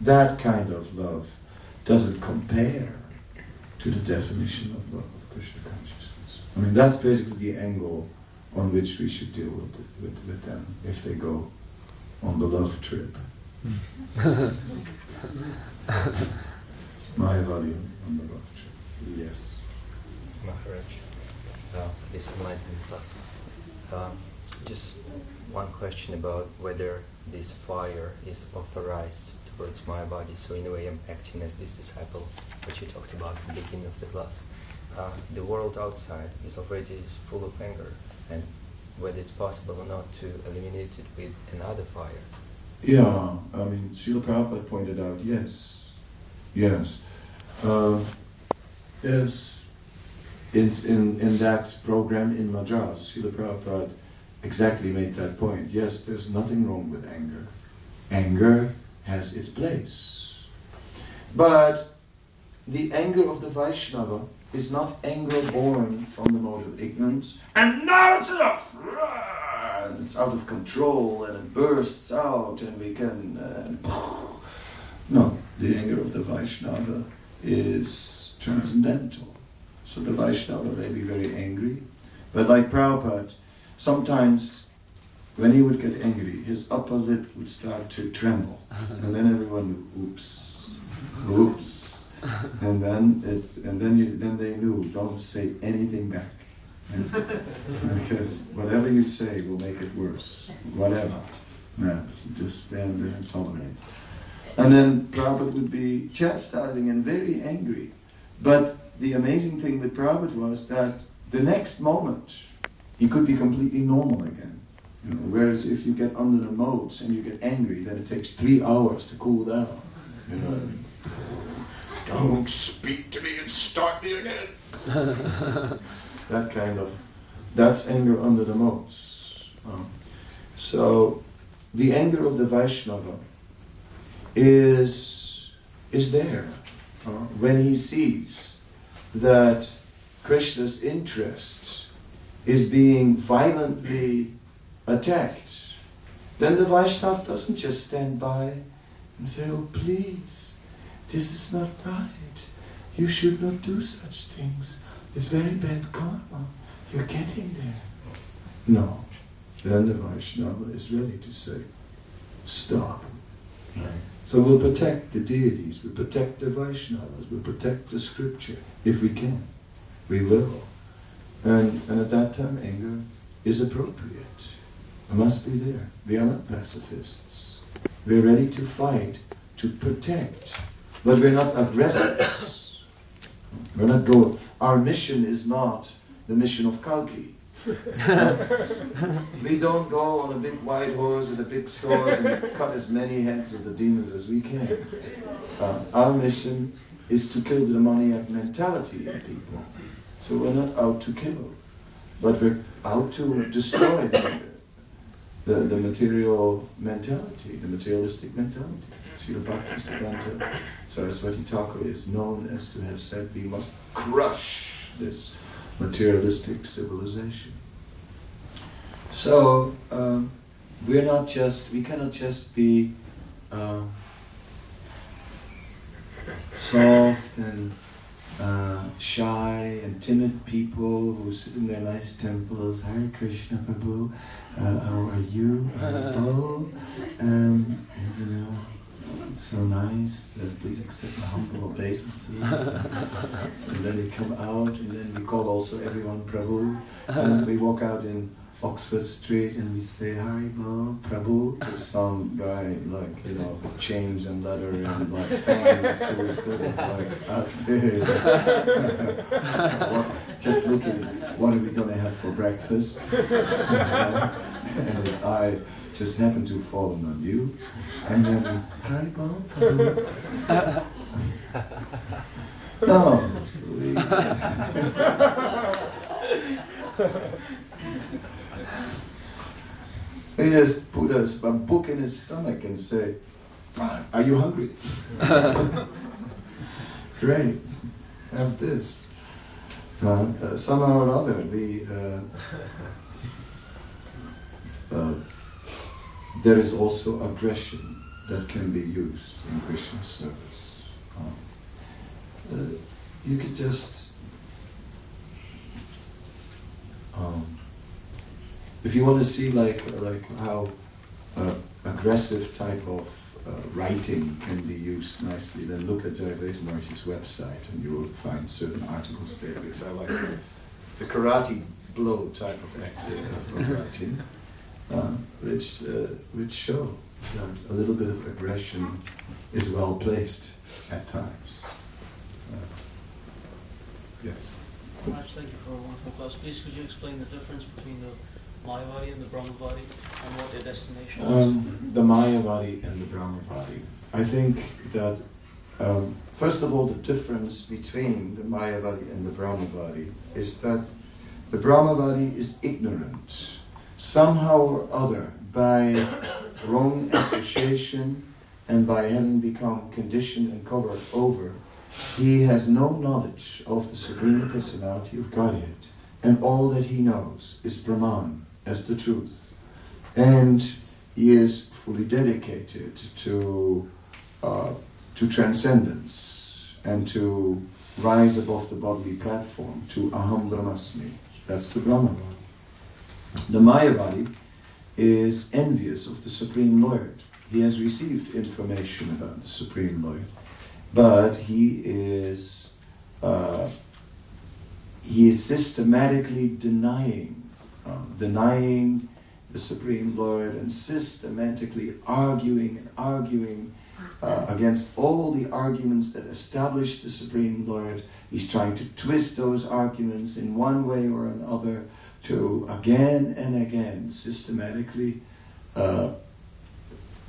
that kind of love doesn't compare to the definition of love of Krishna consciousness. I mean, that's basically the angle on which we should deal with them if they go on the love trip. Mayavadi on the love trip. Yes. Maharaj, this enlightenment class. Just one question about whether this fire is authorized towards my body. So in a way I'm acting as this disciple, which you talked about at the beginning of the class. The world outside is already full of anger, and whether it's possible or not to eliminate it with another fire. Yeah, I mean, Srila Prabhupada pointed out, yes. Yes. In that program in Madras, Srila Prabhupada exactly made that point. Yes, there's nothing wrong with anger. Anger has its place. But the anger of the Vaishnava is not anger born from the mode of ignorance, and now it's enough! And it's out of control, and it bursts out, and we can... No, the anger of the Vaishnava is transcendental. So the Vaishnava may be very angry, but like Prabhupada, sometimes when he would get angry, his upper lip would start to tremble, and then everyone would, oops, oops, and then they knew, don't say anything back, because whatever you say will make it worse, whatever. Yeah, so just stand there and tolerate. And then Prabhupada would be chastising and very angry, but the amazing thing with Prabhupada was that the next moment he could be completely normal again. You know, whereas if you get under the modes and you get angry, then it takes 3 hours to cool down. You know what I mean? Don't speak to me and start me again. That's anger under the modes. So the anger of the Vaishnava is there when he sees that Krishna's interest is being violently attacked. Then the Vaishnava doesn't just stand by and say, oh please, this is not right. You should not do such things. It's very bad karma. You're getting there. No. Then the Vaishnava is ready to say, stop. Right. So we'll protect the deities, we'll protect the Vaishnavas, we'll protect the scripture. If we can, we will. And at that time, anger is appropriate. It must be there. We are not pacifists. We're ready to fight, to protect, but we're not aggressors. We're not going. Our mission is not the mission of Kalki. We don't go on a big white horse with a big sword and cut as many heads of the demons as we can. Our mission is to kill the demoniac mentality in people. So we're not out to kill, but we're out to destroy the material mentality, the materialistic mentality. Srila Bhaktisiddhanta Saraswati Thakur is known as to have said we must crush this materialistic civilization. So we cannot just be soft and shy and timid people who sit in their nice temples. Hare Krishna Prabhu, how are you? You know, it's so nice. Please accept my humble obeisances. And then we come out, and then we call also everyone Prabhu. And we walk out in Oxford Street and we say Haribol Prabhu to some guy like, you know, with chains and leather and like fangs who is sort of like out there. Just looking, what are we going to have for breakfast? And his eye just happened to fall on you. And then, Haribol Prabhu. No, he just put a book in his stomach and say, are you hungry? Great, have this. Somehow or other, there is also aggression that can be used in Krishna's service. You could just, if you want to see like how aggressive type of writing can be used nicely, then look at Marty's website and you will find certain articles there which are like the karate blow type of writing, which show that a little bit of aggression is well placed at times. Yes. Thank you for a wonderful class. Please, could you explain the difference between the Mayavadi and the Brahmavadi and what their destination is? The Mayavadi and the Brahmavadi. I think that, first of all, the difference between the Mayavadi and the Brahmavadi is that the Brahmavadi is ignorant. Somehow or other, by wrong association and by having become conditioned and covered over, he has no knowledge of the Supreme Personality of Godhead, and all that he knows is Brahman, as the truth. And he is fully dedicated to transcendence and to rise above the bodily platform, to Aham Brahmasmi. That's the Brahmavadi. The Mayavadi is envious of the Supreme Lord. He has received information about the Supreme Lord, but he is systematically denying the Supreme Lord, and systematically arguing against all the arguments that establish the Supreme Lord. He's trying to twist those arguments in one way or another to again and again systematically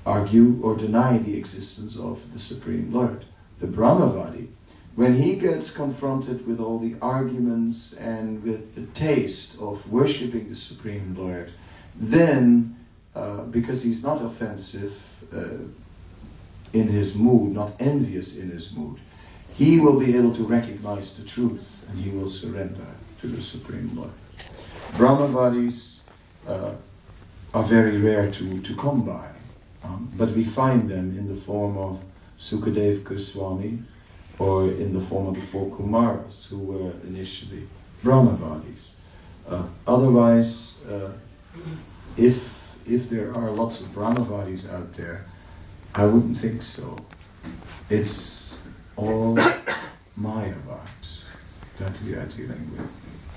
argue or deny the existence of the Supreme Lord. The Brahmavadi, when he gets confronted with all the arguments and with the taste of worshipping the Supreme Lord, then, because he's not offensive in his mood, not envious in his mood, he will be able to recognize the truth and he will surrender to the Supreme Lord. Brahmavadis are very rare to come by, but we find them in the form of Sukadev Goswami, or in the form of the four Kumaras, who were initially Brahmavadis. Otherwise, if there are lots of Brahmavadis out there, I wouldn't think so. It's all Mayavad that we are dealing with.